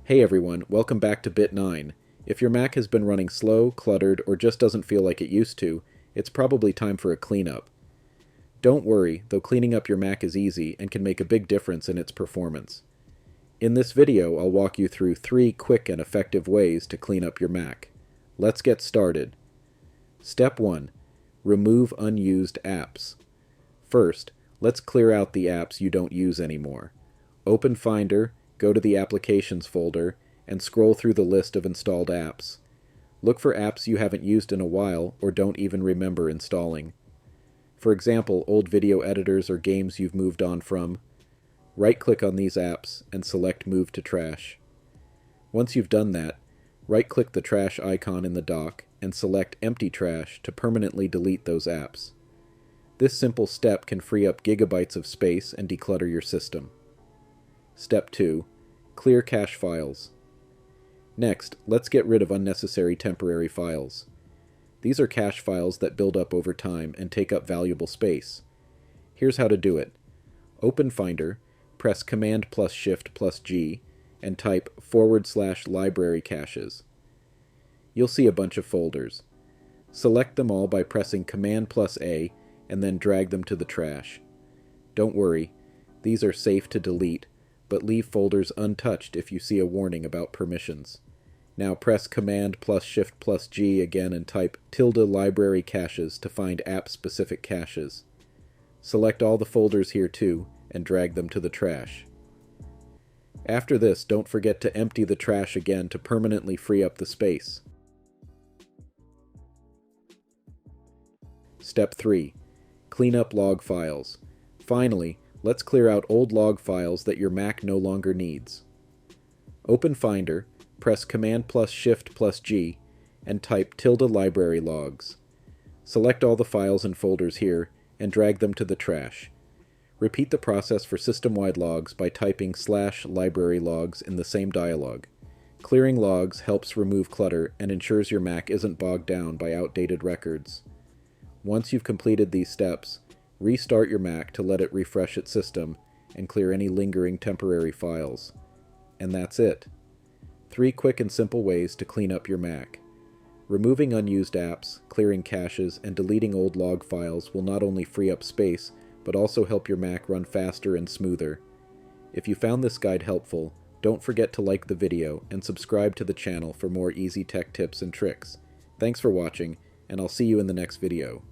Hey everyone, welcome back to Bit9. If your Mac has been running slow, cluttered, or just doesn't feel like it used to, it's probably time for a cleanup. Don't worry, though cleaning up your Mac is easy and can make a big difference in its performance. In this video, I'll walk you through 3 quick and effective ways to clean up your Mac. Let's get started. Step 1. Remove unused apps. First, let's clear out the apps you don't use anymore. Open Finder, go to the Applications folder, and scroll through the list of installed apps. Look for apps you haven't used in a while or don't even remember installing. For example, old video editors or games you've moved on from. Right-click on these apps and select Move to Trash. Once you've done that, right-click the trash icon in the dock and select Empty Trash to permanently delete those apps. This simple step can free up gigabytes of space and declutter your system. Step 2. Clear cache files. Next, let's get rid of unnecessary temporary files. These are cache files that build up over time and take up valuable space. Here's how to do it. Open Finder, press Command plus Shift plus G, and type /library caches. You'll see a bunch of folders. Select them all by pressing Command plus A, and then drag them to the trash. Don't worry, these are safe to delete, but leave folders untouched if you see a warning about permissions. Now press Command plus Shift plus G again and type /library caches to find app-specific caches. Select all the folders here too, and drag them to the trash. After this, don't forget to empty the trash again to permanently free up the space. Step 3. Clean up log files. Finally, let's clear out old log files that your Mac no longer needs. Open Finder, press Command plus Shift plus G, and type /library logs. Select all the files and folders here, and drag them to the trash. Repeat the process for system-wide logs by typing /library logs in the same dialog. Clearing logs helps remove clutter and ensures your Mac isn't bogged down by outdated records. Once you've completed these steps, restart your Mac to let it refresh its system and clear any lingering temporary files. And that's it. 3 quick and simple ways to clean up your Mac. Removing unused apps, clearing caches, and deleting old log files will not only free up space, but also help your Mac run faster and smoother. If you found this guide helpful, don't forget to like the video and subscribe to the channel for more easy tech tips and tricks. Thanks for watching, and I'll see you in the next video.